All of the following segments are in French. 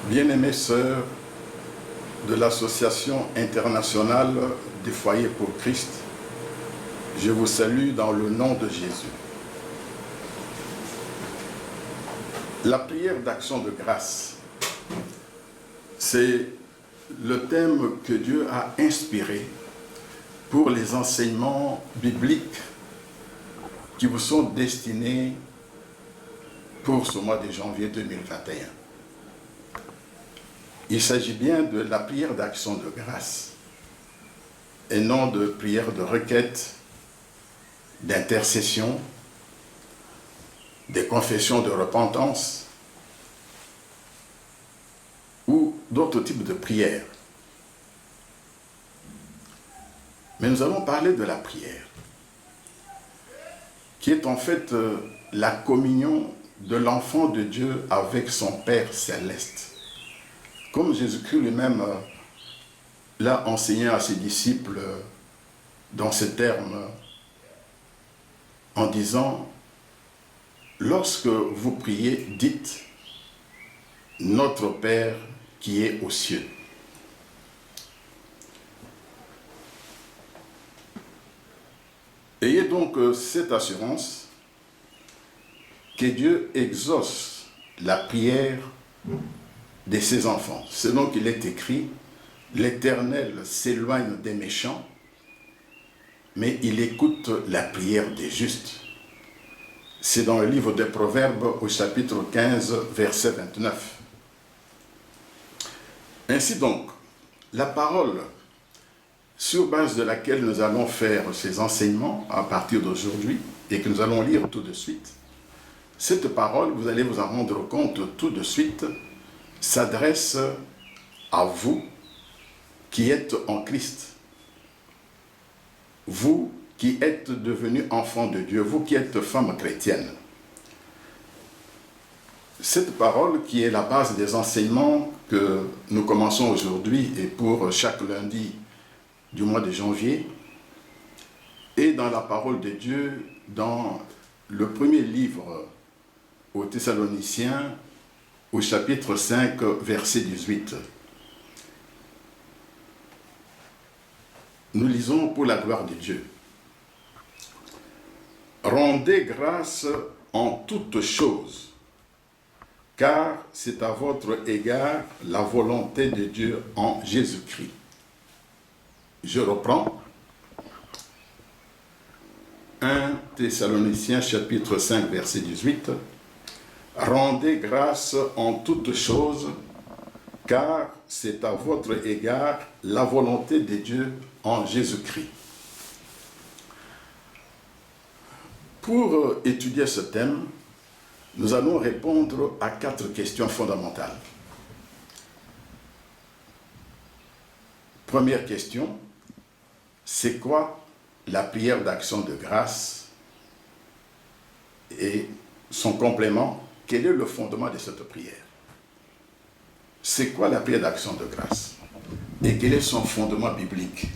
Bien-aimées sœurs de l'Association internationale des foyers pour Christ, je vous salue dans le nom de Jésus. La prière d'action de grâce, c'est le thème que Dieu a inspiré pour les enseignements bibliques qui vous sont destinés pour ce mois de janvier 2021. Il s'agit bien de la prière d'action de grâce et non de prière de requête, d'intercession, des confessions de repentance ou d'autres types de prières. Mais nous allons parler de la prière, qui est en fait la communion de l'enfant de Dieu avec son Père céleste. Comme Jésus-Christ lui-même l'a enseigné à ses disciples dans ces termes, en disant, lorsque vous priez, dites, notre Père qui est aux cieux. Ayez donc cette assurance que Dieu exauce la prière de ses enfants. Selon qu'il est écrit, l'Éternel s'éloigne des méchants, mais il écoute la prière des justes. C'est dans le livre des Proverbes au chapitre 15, verset 29. Ainsi donc, la parole sur base de laquelle nous allons faire ces enseignements à partir d'aujourd'hui et que nous allons lire tout de suite, cette parole, vous allez vous en rendre compte tout de suite, s'adresse à vous qui êtes en Christ. Vous qui êtes devenus enfants de Dieu, vous qui êtes femmes chrétiennes. Cette parole qui est la base des enseignements que nous commençons aujourd'hui et pour chaque lundi du mois de janvier, est dans la parole de Dieu dans le premier livre aux Thessaloniciens, au chapitre 5, verset 18. Nous lisons pour la gloire de Dieu. Rendez grâce en toutes choses, car c'est à votre égard la volonté de Dieu en Jésus-Christ. Je reprends. 1 Thessaloniciens chapitre 5, verset 18. Rendez grâce en toutes choses, car c'est à votre égard la volonté de Dieu en Jésus-Christ. Pour étudier ce thème, nous allons répondre à 4 questions fondamentales. Première question, c'est quoi la prière d'action de grâce? Et son complément, quel est le fondement de cette prière? C'est quoi la prière d'action de grâce? Et quel est son fondement biblique?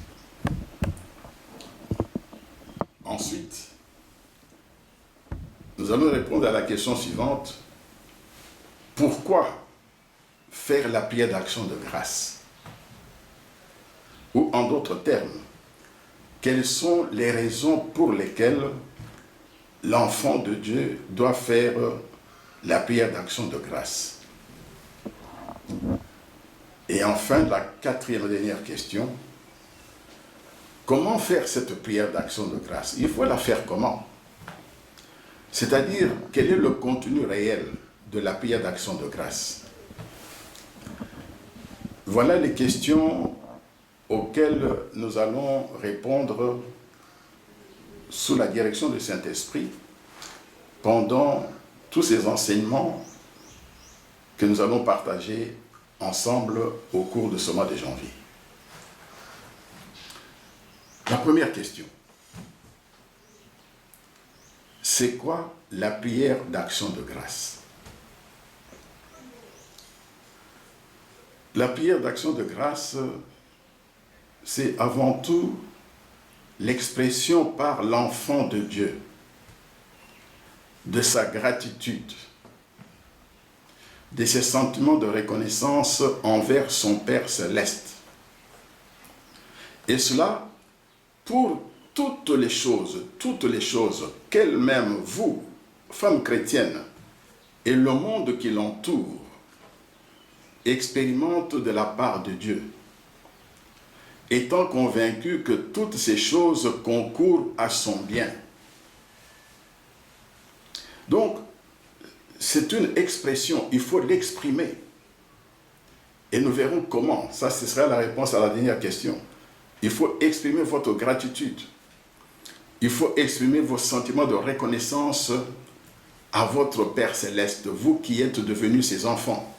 Ensuite, nous allons répondre à la question suivante. Pourquoi faire la prière d'action de grâce? Ou en d'autres termes, quelles sont les raisons pour lesquelles l'enfant de Dieu doit faire la prière d'action de grâce? Et enfin, la 4e et dernière question, comment faire cette prière d'action de grâce? Il faut la faire comment? C'est-à-dire, quel est le contenu réel de la prière d'action de grâce? Voilà les questions auxquelles nous allons répondre sous la direction du Saint-Esprit pendant tous ces enseignements que nous allons partager ensemble au cours de ce mois de janvier. La première question. C'est quoi la prière d'action de grâce? La prière d'action de grâce, c'est avant tout l'expression par l'enfant de Dieu de sa gratitude de ses sentiments de reconnaissance envers son Père céleste. Et cela pour toutes les choses qu'elle-même, vous, femme chrétienne, et le monde qui l'entoure, expérimente de la part de Dieu, étant convaincu que toutes ces choses concourent à son bien. Donc, c'est une expression, il faut l'exprimer. Et nous verrons comment. Ça, ce sera la réponse à la dernière question. Il faut exprimer votre gratitude. Il faut exprimer vos sentiments de reconnaissance à votre Père céleste, vous qui êtes devenus ses enfants.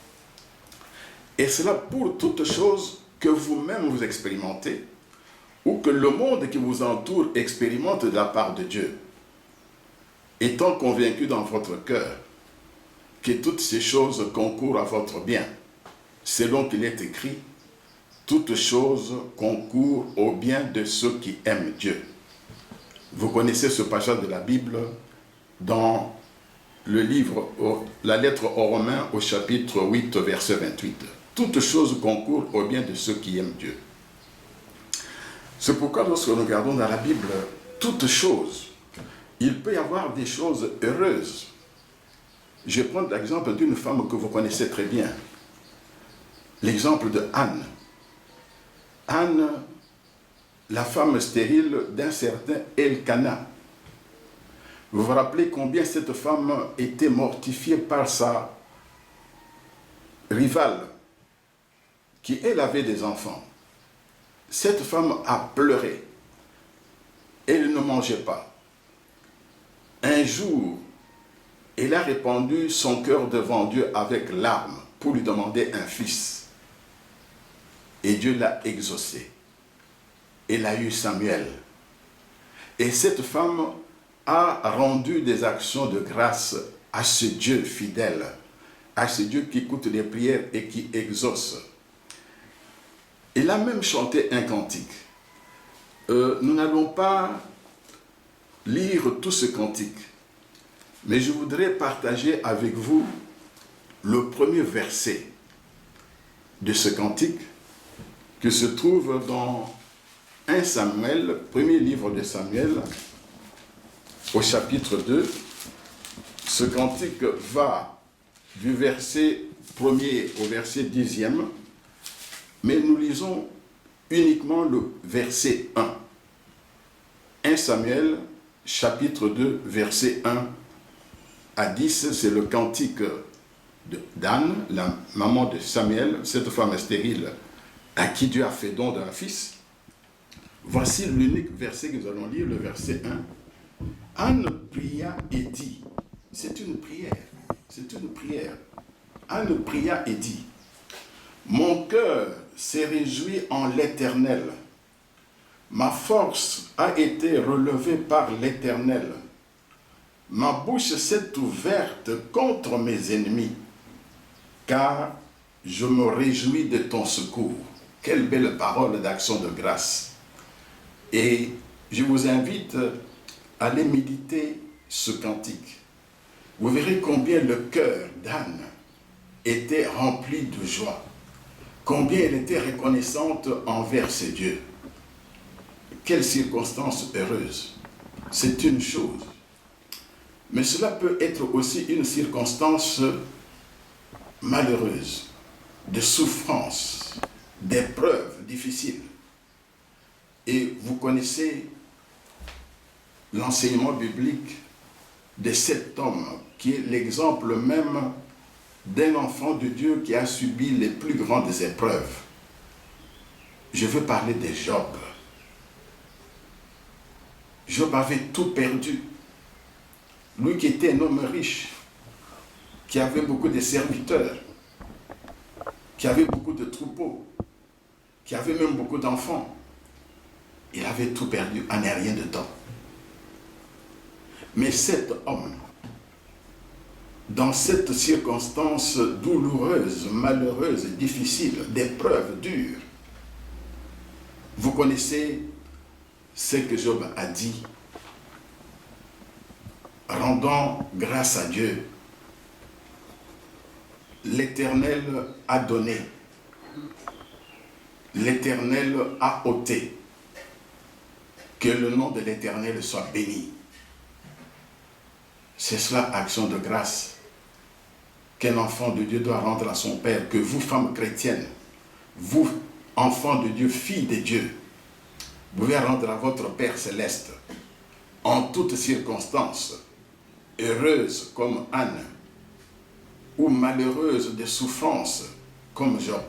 Et cela pour toute chose que vous-même vous expérimentez ou que le monde qui vous entoure expérimente de la part de Dieu, étant convaincu dans votre cœur que toutes ces choses concourent à votre bien, selon qu'il est écrit, toutes choses concourent au bien de ceux qui aiment Dieu. Vous connaissez ce passage de la Bible dans le livre, la lettre aux Romains au chapitre 8, verset 28. Toutes choses concourent au bien de ceux qui aiment Dieu. C'est pourquoi lorsque nous regardons dans la Bible, toutes choses, il peut y avoir des choses heureuses. Je vais prendre l'exemple d'une femme que vous connaissez très bien. L'exemple de Anne. Anne, la femme stérile d'un certain Elkana. Vous vous rappelez combien cette femme était mortifiée par sa rivale, qui elle avait des enfants. Cette femme a pleuré. Elle ne mangeait pas. Un jour, elle a répandu son cœur devant Dieu avec larmes pour lui demander un fils. Et Dieu l'a exaucé. Elle a eu Samuel. Et cette femme a rendu des actions de grâce à ce Dieu fidèle, à ce Dieu qui écoute les prières et qui exauce. Elle a même chanté un cantique. Nous n'allons pas lire tout ce cantique, mais je voudrais partager avec vous le premier verset de ce cantique qui se trouve dans 1 Samuel, premier livre de Samuel, au chapitre 2. Ce cantique va du verset 1er au verset 10e, mais nous lisons uniquement le verset 1. 1 Samuel, chapitre 2, verset 1 à 10, c'est le cantique d'Anne, la maman de Samuel, cette femme stérile à qui Dieu a fait don d'un fils. Voici l'unique verset que nous allons lire, le verset 1. Anne pria et dit, c'est une prière. Anne pria et dit, mon cœur s'est réjoui en l'Éternel. Ma force a été relevée par l'Éternel. Ma bouche s'est ouverte contre mes ennemis, car je me réjouis de ton secours. Quelle belle parole d'action de grâce. Et je vous invite à aller méditer ce cantique. Vous verrez combien le cœur d'Anne était rempli de joie, combien elle était reconnaissante envers ses dieux. Quelle circonstance heureuse. C'est une chose. Mais cela peut être aussi une circonstance malheureuse, de souffrance, d'épreuves difficiles. Et vous connaissez l'enseignement biblique de cet homme qui est l'exemple même d'un enfant de Dieu qui a subi les plus grandes épreuves. Je veux parler de Job. Job avait tout perdu. Lui qui était un homme riche, qui avait beaucoup de serviteurs, qui avait beaucoup de troupeaux, qui avait même beaucoup d'enfants, il avait tout perdu en un rien de temps. Mais cet homme, dans cette circonstance douloureuse, malheureuse, difficile, d'épreuves dures, vous connaissez ce que Job a dit, rendant grâce à Dieu. l'Éternel a donné, l'Éternel a ôté. Que le nom de l'Éternel soit béni. C'est cela, action de grâce, qu'un enfant de Dieu doit rendre à son Père, que vous, femmes chrétiennes, vous, enfants de Dieu, filles de Dieu, vous pouvez rendre à votre Père céleste, en toutes circonstances, heureuse comme Anne, ou malheureuse de souffrance comme Job.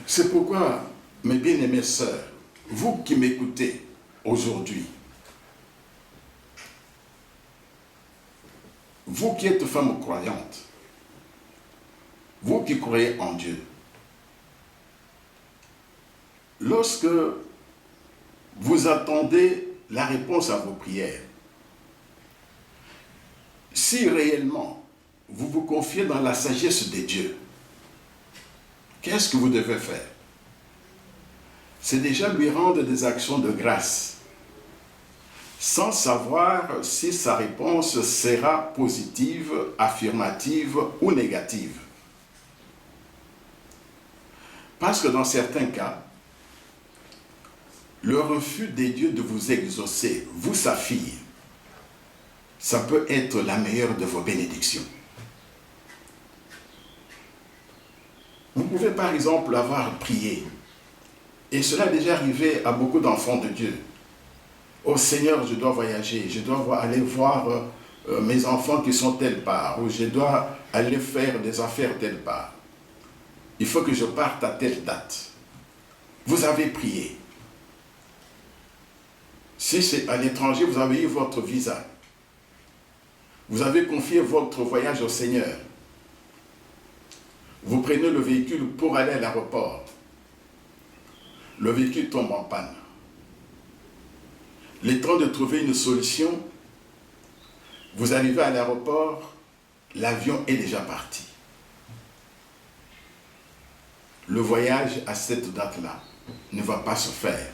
C'est pourquoi, mes bien-aimées sœurs, vous qui m'écoutez aujourd'hui, vous qui êtes femmes croyantes, vous qui croyez en Dieu, lorsque vous attendez la réponse à vos prières, si réellement vous vous confiez dans la sagesse de Dieu, qu'est-ce que vous devez faire? C'est déjà lui rendre des actions de grâce, sans savoir si sa réponse sera positive, affirmative ou négative. Parce que dans certains cas, le refus des dieux de vous exaucer, vous sa fille, ça peut être la meilleure de vos bénédictions. Vous pouvez par exemple avoir prié, et cela est déjà arrivé à beaucoup d'enfants de Dieu. Oh Seigneur, je dois voyager, je dois aller voir mes enfants qui sont telle part, ou je dois aller faire des affaires telle part. Il faut que je parte à telle date. Vous avez prié. Si c'est à l'étranger, vous avez eu votre visa. Vous avez confié votre voyage au Seigneur. Vous prenez le véhicule pour aller à l'aéroport. Le véhicule tombe en panne. Le temps de trouver une solution, vous arrivez à l'aéroport, l'avion est déjà parti. Le voyage à cette date-là ne va pas se faire.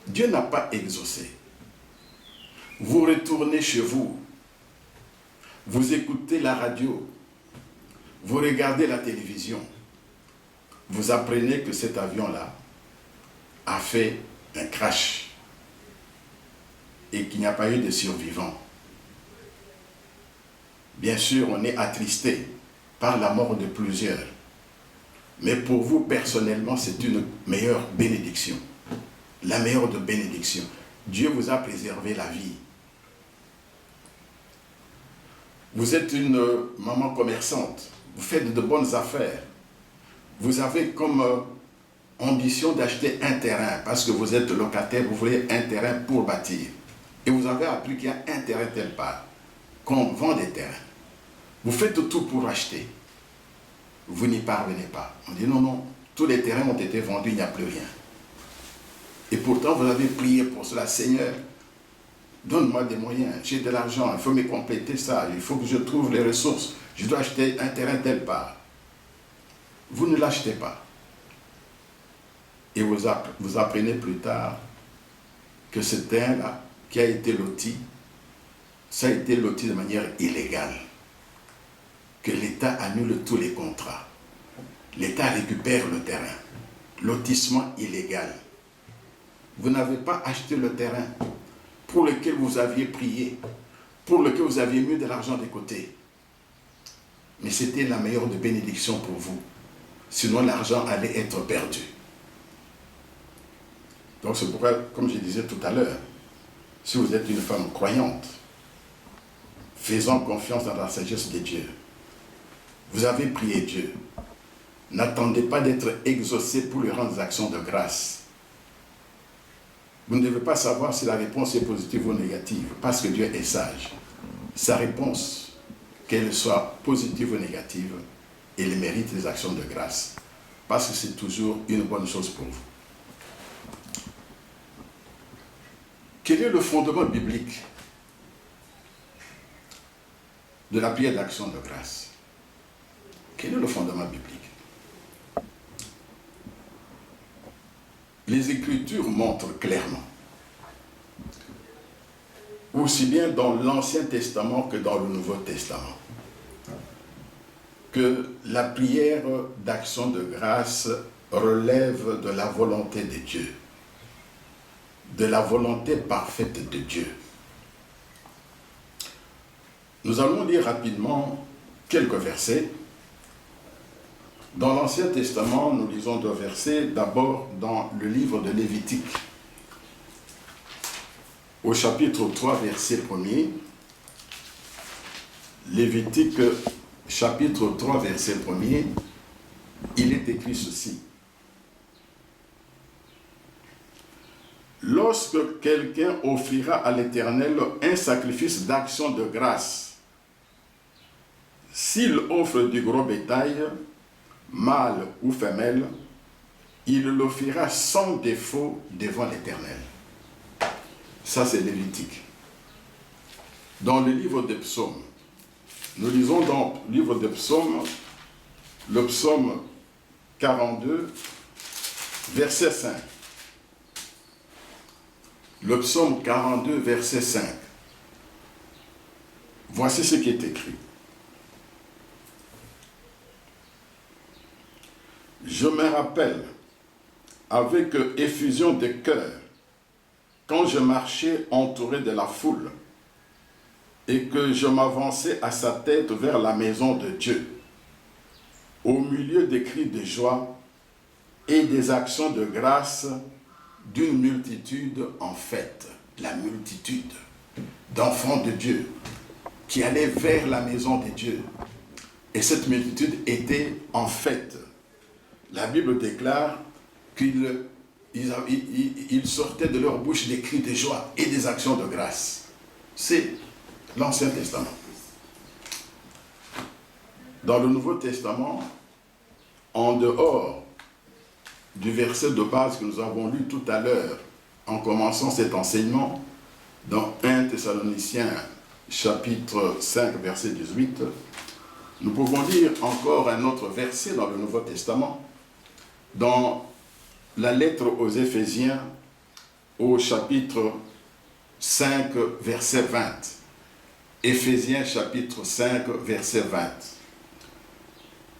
Dieu n'a pas exaucé. Vous retournez chez vous, vous écoutez la radio, vous regardez la télévision, vous apprenez que cet avion-là a fait un crash et qu'il n'y a pas eu de survivants. Bien sûr, on est attristé par la mort de plusieurs, mais pour vous personnellement, c'est une meilleure bénédiction, la meilleure de bénédictions. Dieu vous a préservé la vie. Vous êtes une maman commerçante, vous faites de bonnes affaires, vous avez comme ambition d'acheter un terrain parce que vous êtes locataire, vous voulez un terrain pour bâtir. Et vous avez appris qu'il y a un terrain telle part, qu'on vend des terrains. Vous faites tout pour acheter. Vous n'y parvenez pas. On dit non, non, tous les terrains ont été vendus, il n'y a plus rien. Et pourtant, vous avez prié pour cela. Seigneur, donne-moi des moyens, j'ai de l'argent, il faut me compléter ça, il faut que je trouve les ressources, je dois acheter un terrain telle part. Vous ne l'achetez pas. Et vous apprenez plus tard que ce terrain-là, qui a été loti, ça a été loti de manière illégale. Que l'État annule tous les contrats. L'État récupère le terrain. Lotissement illégal. Vous n'avez pas acheté le terrain pour lequel vous aviez prié, pour lequel vous aviez mis de l'argent de côté. Mais c'était la meilleure de bénédiction pour vous. Sinon, l'argent allait être perdu. Donc c'est pourquoi, comme je disais tout à l'heure, si vous êtes une femme croyante, faisant confiance dans la sagesse de Dieu, vous avez prié Dieu. N'attendez pas d'être exaucé pour lui rendre des actions de grâce. Vous ne devez pas savoir si la réponse est positive ou négative, parce que Dieu est sage. Sa réponse, qu'elle soit positive ou négative, elle mérite des actions de grâce, parce que c'est toujours une bonne chose pour vous. Quel est le fondement biblique de la prière d'action de grâce? Quel est le fondement biblique? Les Écritures montrent clairement, aussi bien dans l'Ancien Testament que dans le Nouveau Testament, que la prière d'action de grâce relève de la volonté de Dieu, de la volonté parfaite de Dieu. Nous allons lire rapidement quelques versets. Dans l'Ancien Testament, nous lisons 2 versets, d'abord dans le livre de Lévitique, au chapitre 3, verset 1er. Lévitique, chapitre 3, verset 1er, il est écrit ceci. Lorsque quelqu'un offrira à l'Éternel un sacrifice d'action de grâce, s'il offre du gros bétail, mâle ou femelle, il l'offrira sans défaut devant l'Éternel. Ça, c'est Lévitique. Dans le livre des psaumes, nous lisons dans le livre des psaumes, le psaume 42, verset 5. Le psaume 42, verset 5. Voici ce qui est écrit. Je me rappelle avec effusion de cœur quand je marchais entouré de la foule et que je m'avançais à sa tête vers la maison de Dieu, au milieu des cris de joie et des actions de grâce d'une multitude en fête, la multitude d'enfants de Dieu qui allaient vers la maison de Dieu. Et cette multitude était en fête. La Bible déclare qu'ils sortaient de leur bouche des cris de joie et des actions de grâce. C'est l'Ancien Testament. Dans le Nouveau Testament, en dehors du verset de base que nous avons lu tout à l'heure, en commençant cet enseignement, dans 1 Thessaloniciens, chapitre 5, verset 18, nous pouvons lire encore un autre verset dans le Nouveau Testament, dans la lettre aux Éphésiens, au chapitre 5, verset 20. Éphésiens, chapitre 5, verset 20.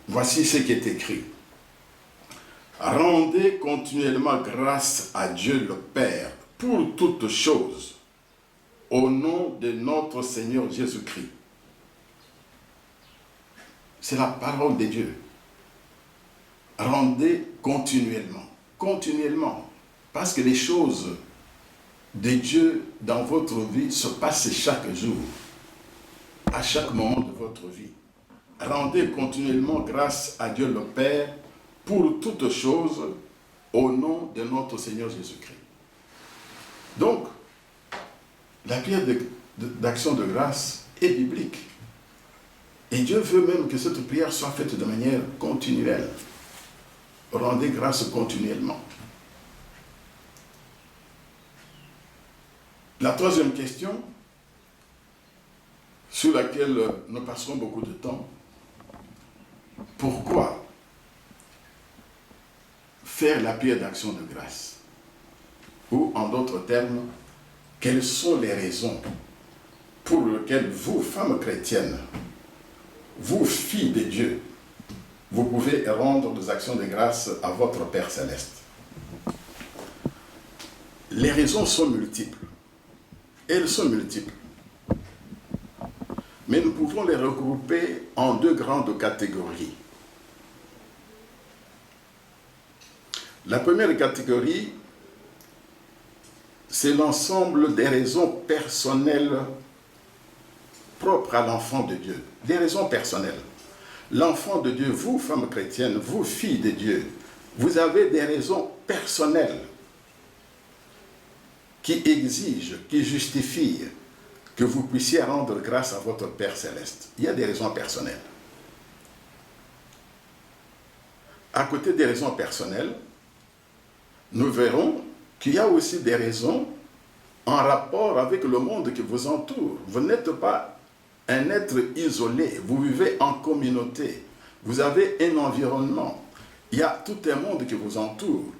Voici ce qui est écrit. Rendez continuellement grâce à Dieu le Père pour toutes choses, au nom de notre Seigneur Jésus-Christ. C'est la parole de Dieu. Rendez continuellement, parce que les choses de Dieu dans votre vie se passent chaque jour, à chaque moment de votre vie. Rendez continuellement grâce à Dieu le Père pour toutes choses au nom de notre Seigneur Jésus-Christ. Donc, la prière d'action de grâce est biblique. Et Dieu veut même que cette prière soit faite de manière continuelle. Rendez grâce continuellement. La troisième question, sur laquelle nous passerons beaucoup de temps, pourquoi faire la prière d'action de grâce? Ou en d'autres termes, quelles sont les raisons pour lesquelles vous, femmes chrétiennes, vous, filles de Dieu, vous pouvez rendre des actions de grâce à votre Père Céleste? Les raisons sont multiples. Elles sont multiples. Mais nous pouvons les regrouper en deux grandes catégories. La première catégorie, c'est l'ensemble des raisons personnelles propres à l'enfant de Dieu. Des raisons personnelles. L'enfant de Dieu, vous, femmes chrétiennes, vous, filles de Dieu, vous avez des raisons personnelles qui exigent, qui justifient que vous puissiez rendre grâce à votre Père Céleste. Il y a des raisons personnelles. À côté des raisons personnelles, nous verrons qu'il y a aussi des raisons en rapport avec le monde qui vous entoure. Vous n'êtes pas un être isolé, vous vivez en communauté, vous avez un environnement, il y a tout un monde qui vous entoure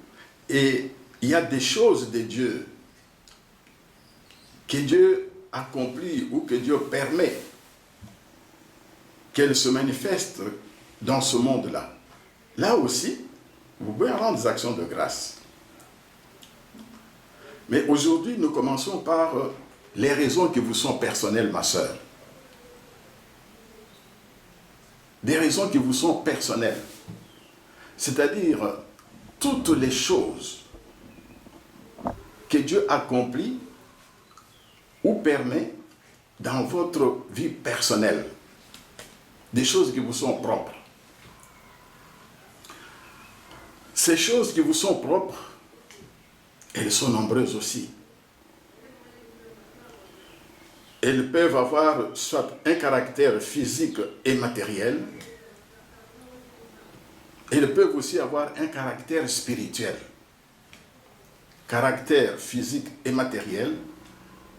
et il y a des choses de Dieu que Dieu accomplit ou que Dieu permet qu'elles se manifestent dans ce monde-là. Là aussi, vous pouvez rendre des actions de grâce. Mais aujourd'hui, nous commençons par les raisons qui vous sont personnelles, ma sœur. Des raisons qui vous sont personnelles. C'est-à-dire toutes les choses que Dieu accomplit ou permet dans votre vie personnelle. Des choses qui vous sont propres. Ces choses qui vous sont propres, elles sont nombreuses aussi. Elles peuvent avoir soit un caractère physique et matériel, elles peuvent aussi avoir un caractère spirituel. Caractère physique et matériel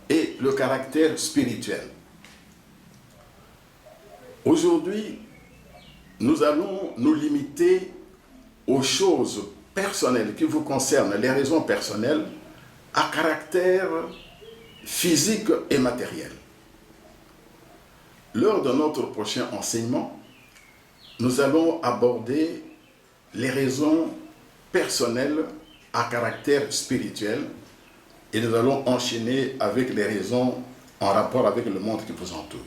et le caractère spirituel. Aujourd'hui, nous allons nous limiter aux choses personnelles qui vous concernent, les raisons personnelles, à caractère physique et matériel. Lors de notre prochain enseignement, nous allons aborder les raisons personnelles à caractère spirituel et nous allons enchaîner avec les raisons en rapport avec le monde qui vous entoure.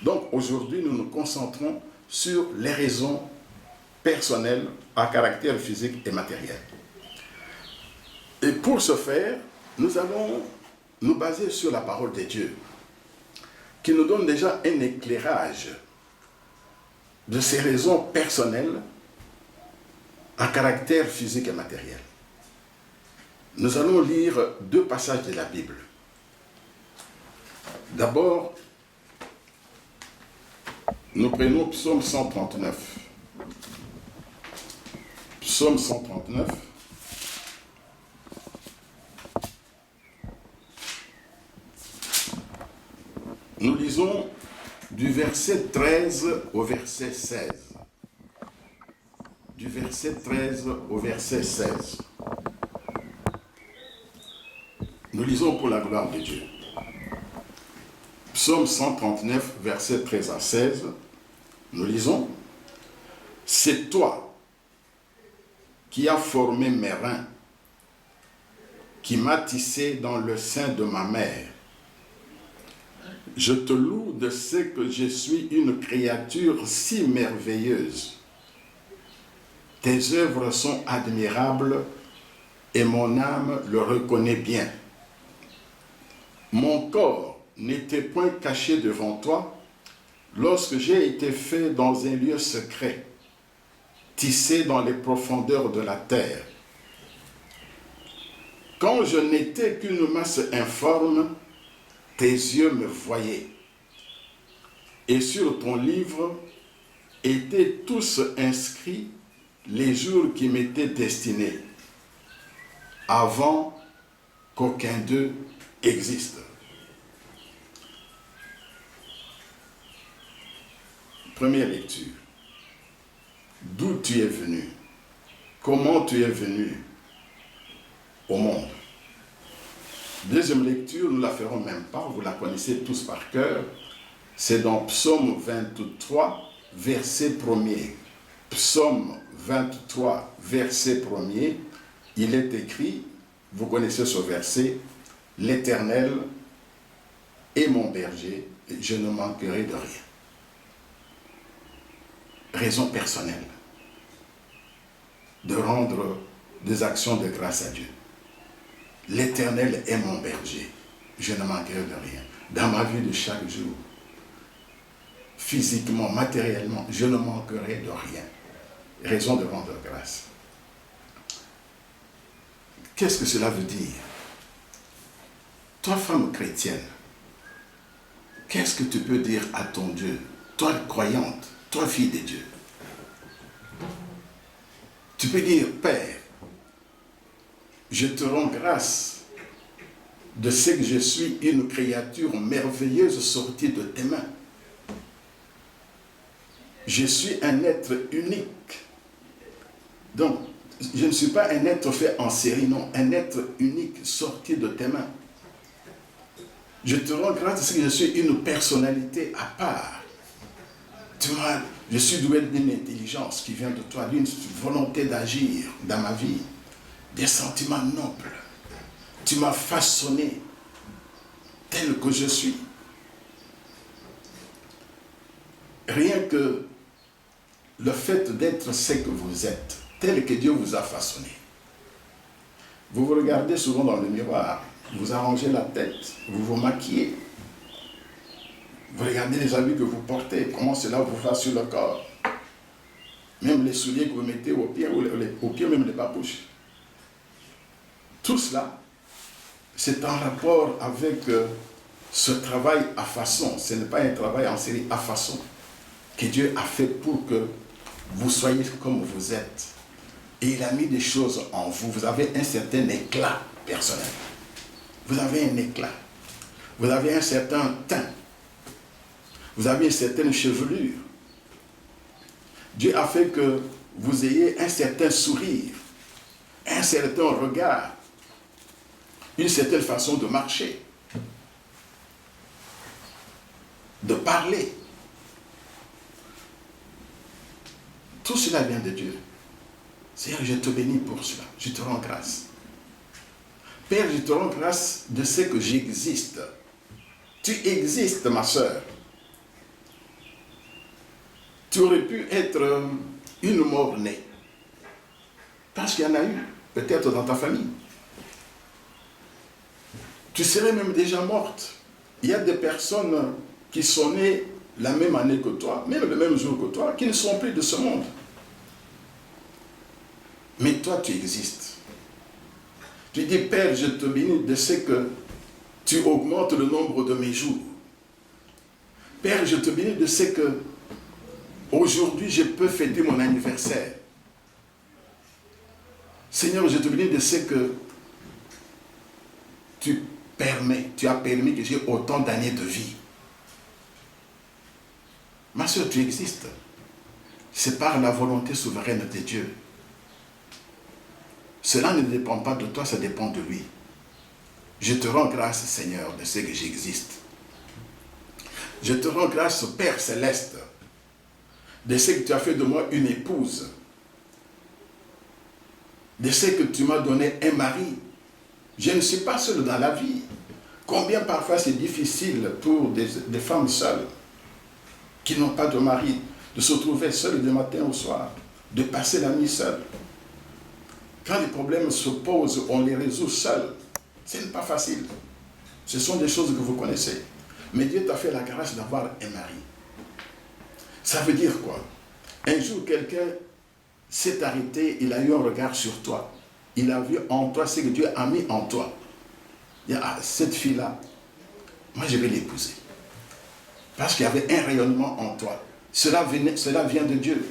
Donc aujourd'hui, nous nous concentrons sur les raisons personnelles à caractère physique et matériel. Et pour ce faire, nous allons nous baser sur la parole de Dieu, qui nous donne déjà un éclairage de ces raisons personnelles à caractère physique et matériel. Nous allons lire deux passages de la Bible. D'abord, nous prenons Psaume 139. Psaume 139. Nous lisons du verset 13 au verset 16. Du verset 13 au verset 16. Nous lisons pour la gloire de Dieu. Psaume 139, verset 13 à 16. Nous lisons. C'est toi qui as formé mes reins, qui m'as tissé dans le sein de ma mère. Je te loue de ce que je suis une créature si merveilleuse. Tes œuvres sont admirables et mon âme le reconnaît bien. Mon corps n'était point caché devant toi lorsque j'ai été fait dans un lieu secret, tissé dans les profondeurs de la terre. Quand je n'étais qu'une masse informe, tes yeux me voyaient. Et sur ton livre étaient tous inscrits les jours qui m'étaient destinés, avant qu'aucun d'eux existe. Première lecture. D'où tu es venu? Comment tu es venu au monde? Deuxième lecture, nous ne la ferons même pas, vous la connaissez tous par cœur. C'est dans Psaume 23, verset 1er. Psaume 23, verset 1er, il est écrit, vous connaissez ce verset, « L'Éternel est mon berger, et je ne manquerai de rien. » Raison personnelle de rendre des actions de grâce à Dieu. L'Éternel est mon berger, je ne manquerai de rien. Dans ma vie de chaque jour, physiquement, matériellement, je ne manquerai de rien. Raison de rendre grâce. Qu'est-ce que cela veut dire? Toi, femme chrétienne, qu'est-ce que tu peux dire à ton Dieu? Toi, croyante, toi, fille de Dieu. Tu peux dire, Père, je te rends grâce de ce que je suis une créature merveilleuse sortie de tes mains. Je suis un être unique. Donc, je ne suis pas un être fait en série, non, un être unique sorti de tes mains. Je te rends grâce de ce que je suis une personnalité à part. Tu m'as Je suis doué d'une intelligence qui vient de toi, d'une volonté d'agir dans ma vie, des sentiments nobles. Tu m'as façonné tel que je suis. Rien que le fait d'être ce que vous êtes, tel que Dieu vous a façonné. Vous vous regardez souvent dans le miroir, vous arrangez la tête, vous vous maquillez. Vous regardez les habits que vous portez, comment cela vous va sur le corps. Même les souliers que vous mettez aux pieds, même les babouches. Tout cela, c'est en rapport avec ce travail à façon. Ce n'est pas un travail en série à façon que Dieu a fait pour que vous soyez comme vous êtes. Et il a mis des choses en vous. Vous avez un certain éclat personnel. Vous avez un éclat. Vous avez un certain teint. Vous avez une certaine chevelure. Dieu a fait que vous ayez un certain sourire, un certain regard, une certaine façon de marcher, de parler. Tout cela vient de Dieu. Seigneur, je te bénis pour cela. Je te rends grâce. Père, je te rends grâce de ce que j'existe. Tu existes, ma soeur. Tu aurais pu être une mort-née. Parce qu'il y en a eu, peut-être dans ta famille. Tu serais même déjà morte. Il y a des personnes qui sont nées la même année que toi, même le même jour que toi, qui ne sont plus de ce monde. Mais toi, tu existes. Tu dis, Père, je te bénis de ce que tu augmentes le nombre de mes jours. Père, je te bénis de ce que aujourd'hui, je peux fêter mon anniversaire. Seigneur, je te bénis de ce que tu as permis que j'ai autant d'années de vie. Ma soeur, tu existes. C'est par la volonté souveraine de Dieu. Cela ne dépend pas de toi, ça dépend de lui. Je te rends grâce, Seigneur, de ce que j'existe. Je te rends grâce, Père Céleste, de ce que tu as fait de moi une épouse, de ce que tu m'as donné un mari. Je ne suis pas seul dans la vie. Combien parfois c'est difficile pour des femmes seules, qui n'ont pas de mari, de se trouver seules du matin au soir, de passer la nuit seules. Quand les problèmes se posent, on les résout seuls. Ce n'est pas facile. Ce sont des choses que vous connaissez. Mais Dieu t'a fait la grâce d'avoir un mari. Ça veut dire quoi? Un jour, quelqu'un s'est arrêté, il a eu un regard sur toi. Il a vu en toi ce que Dieu a mis en toi. Il y a cette fille-là, moi je vais l'épouser. Parce qu'il y avait un rayonnement en toi. Cela vient de Dieu.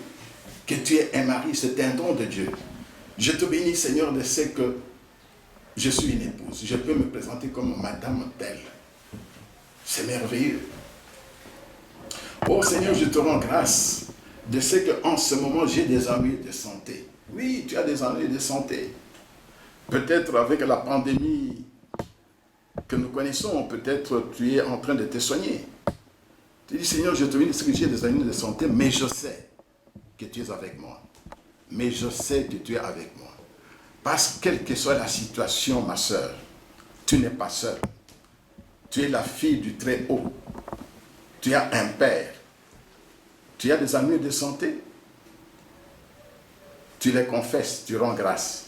Que tu es un mari, c'est un don de Dieu. Je te bénis, Seigneur, de ce que je suis une épouse. Je peux me présenter comme Madame telle. C'est merveilleux. Oh Seigneur, je te rends grâce de ce qu'en ce moment, j'ai des ennuis de santé. Oui, tu as des ennuis de santé. Peut-être avec la pandémie que nous connaissons, peut-être tu es en train de te soigner. Tu dis, Seigneur, je te bénis de ce que j'ai des ennuis de santé, mais je sais que tu es avec moi. Mais je sais que tu es avec moi. Parce que quelle que soit la situation, ma soeur, tu n'es pas seule. Tu es la fille du Très-Haut. Tu as un père. Tu as des ennuis de santé. Tu les confesses, tu rends grâce.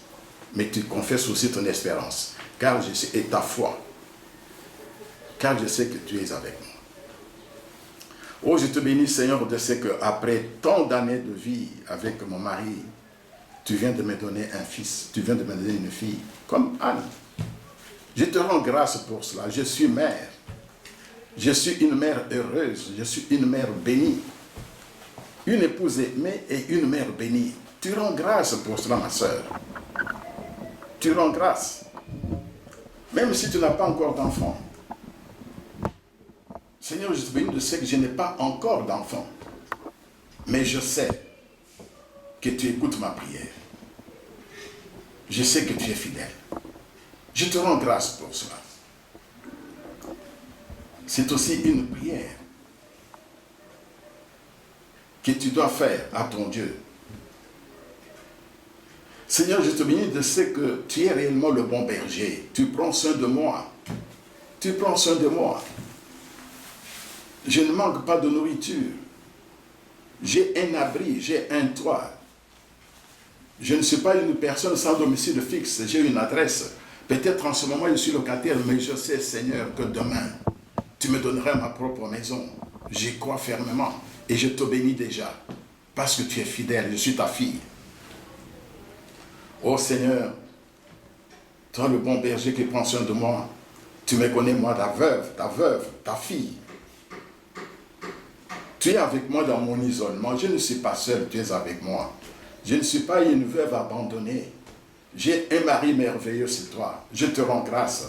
Mais tu confesses aussi ton espérance. Car je sais, et ta foi. Car je sais que tu es avec moi. Oh, je te bénis, Seigneur, de ce qu'après tant d'années de vie avec mon mari, tu viens de me donner un fils, tu viens de me donner une fille, comme Anne. Je te rends grâce pour cela. Je suis mère. Je suis une mère heureuse. Je suis une mère bénie. Une épouse aimée et une mère bénie. Tu rends grâce pour cela, ma soeur. Tu rends grâce. Même si tu n'as pas encore d'enfant. Seigneur, je te bénis de ce que je n'ai pas encore d'enfant. Mais je sais que tu écoutes ma prière. Je sais que tu es fidèle. Je te rends grâce pour cela. C'est aussi une prière. que tu dois faire à ton Dieu. Seigneur, je te bénis de ce que tu es réellement le bon berger. Tu prends soin de moi. Tu prends soin de moi. Je ne manque pas de nourriture. J'ai un abri, j'ai un toit. Je ne suis pas une personne sans domicile fixe. J'ai une adresse. Peut-être en ce moment je suis locataire, mais je sais, Seigneur, que demain, tu me donneras ma propre maison. J'y crois fermement et je te bénis déjà parce que tu es fidèle, je suis ta fille. Oh Seigneur, toi le bon berger qui prend soin de moi, tu me connais moi, ta veuve, ta fille. Tu es avec moi dans mon isolement, je ne suis pas seul, tu es avec moi. Je ne suis pas une veuve abandonnée. J'ai un mari merveilleux, c'est toi. Je te rends grâce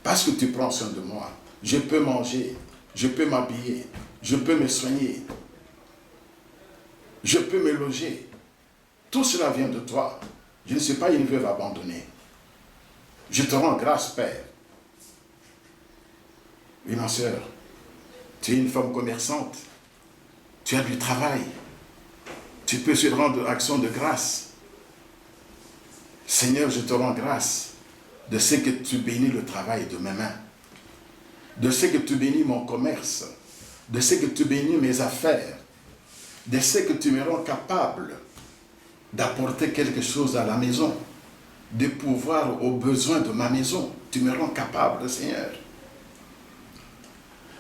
parce que tu prends soin de moi. Je peux manger, je peux m'habiller, je peux me soigner, je peux me loger. Tout cela vient de toi. Je ne suis pas une veuve abandonnée. Je te rends grâce, Père. Oui, ma soeur, tu es une femme commerçante. Tu as du travail. Tu peux se rendre action de grâce. Seigneur, je te rends grâce de ce que tu bénis le travail de mes mains, de ce que tu bénis mon commerce, de ce que tu bénis mes affaires, de ce que tu me rends capable d'apporter quelque chose à la maison, de pouvoir aux besoins de ma maison. Tu me rends capable, Seigneur.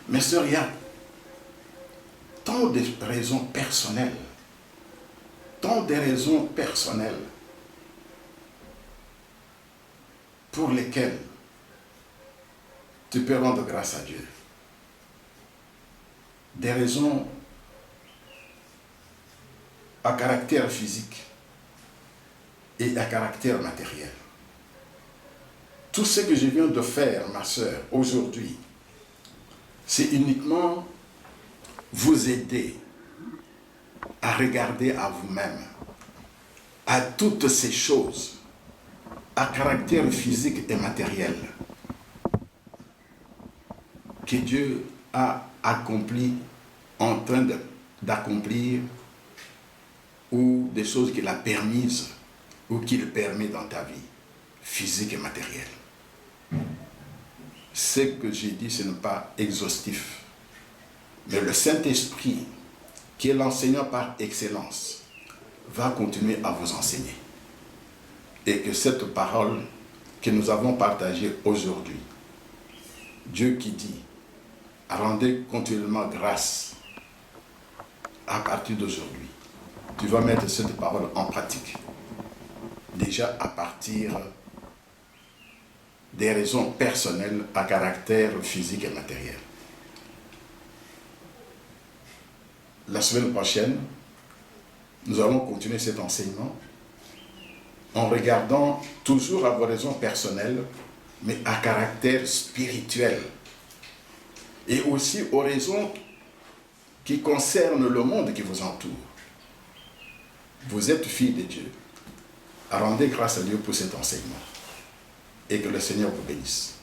Mes sœurs, il y a tant de raisons personnelles, pour lesquelles tu peux rendre grâce à Dieu. Des raisons à caractère physique et à caractère matériel. Tout ce que je viens de faire, ma sœur, aujourd'hui, c'est uniquement vous aider à regarder à vous-même, à toutes ces choses, à caractère physique et matériel, que Dieu a accompli, en train d'accomplir, ou des choses qu'il a permises, ou qu'il permet dans ta vie, physique et matérielle. Ce que j'ai dit, ce n'est pas exhaustif. Mais le Saint-Esprit, qui est l'enseignant par excellence, va continuer à vous enseigner. Et que cette parole que nous avons partagée aujourd'hui, Dieu qui dit, rendez continuellement grâce à partir d'aujourd'hui. Tu vas mettre cette parole en pratique. Déjà à partir des raisons personnelles à caractère physique et matériel. La semaine prochaine, nous allons continuer cet enseignement en regardant toujours à vos raisons personnelles, mais à caractère spirituel. Et aussi aux raisons qui concernent le monde qui vous entoure. Vous êtes fille de Dieu. Rendez grâce à Dieu pour cet enseignement. Et que le Seigneur vous bénisse.